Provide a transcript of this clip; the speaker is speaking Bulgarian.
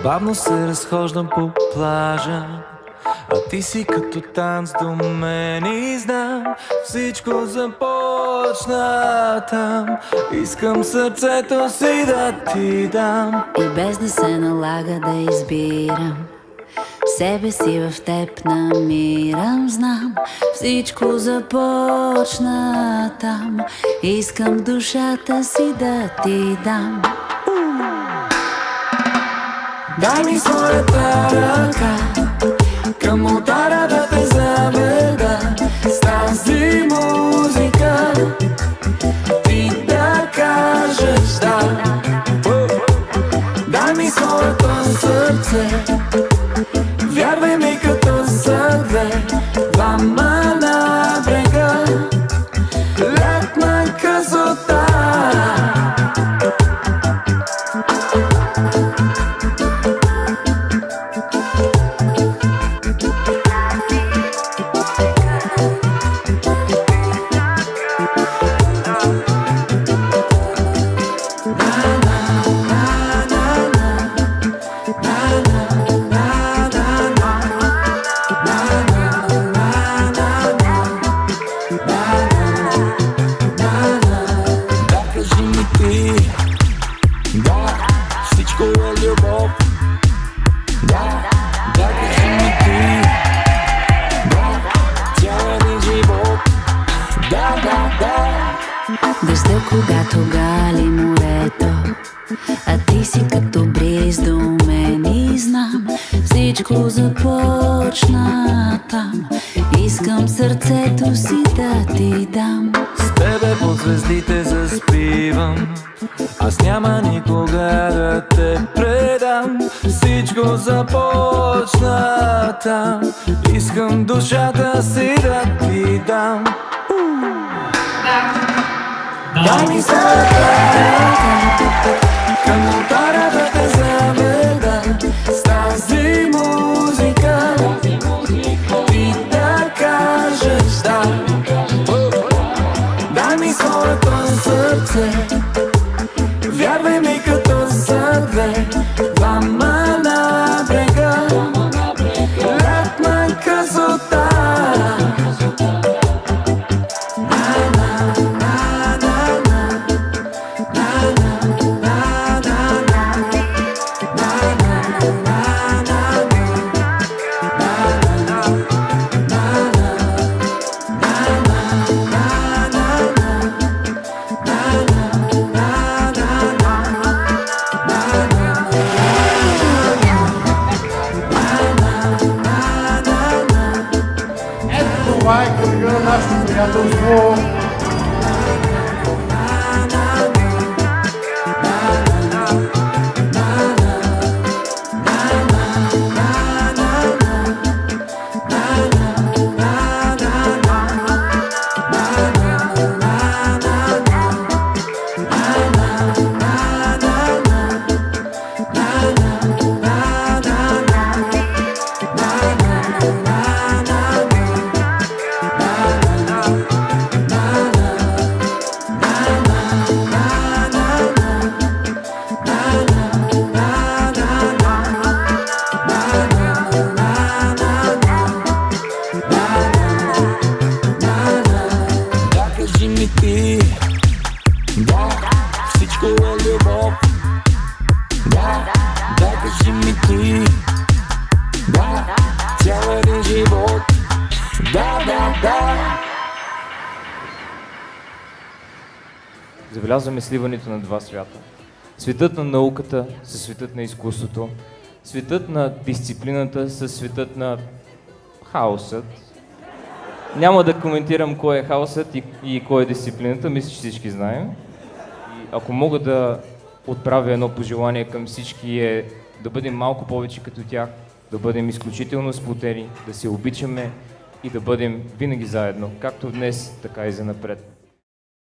Бавно се разхождам по плажа, а ти си като танц до мен и знам, всичко започна там. Искам сърцето си да ти дам и без да се налага да избирам, себе си в теб намирам. Знам, всичко започна там. Искам душата си да ти дам. Дай ми своята ръка, към ултара да те заведа, с тази музика ти да кажеш да. Дай ми своето сърце, вярвай ми като са две, двама на брега, летна красота. Дъжда, когато гали морето, а ти си като бриз до мен и знам, всичко започна там. Искам сърцето си да ти дам. С тебе под звездите заспивам, аз няма никога да те предам. Всичко започна там. Искам душата си да ти дам. Дай ми сърце, към ултара да те заведа, с тази музика ти да кажеш да. Дай ми своето сърце, вярвай ми като са две, двама на брега, летна красота. Това е кръга на нашето приятелство. Всичко е любов. Да, да, кажи ми ти. Да, цял един живот. Да. Забелязваме сливането на два свята. Светът на науката със светът на изкуството. Светът на дисциплината със светът на хаосът. Няма да коментирам кой е хаосът и кой е дисциплината, мисля, че всички знаем. И ако мога да отправя едно пожелание към всички е да бъдем малко повече като тях, да бъдем изключително сплотени, да се обичаме и да бъдем винаги заедно, както днес, така и занапред.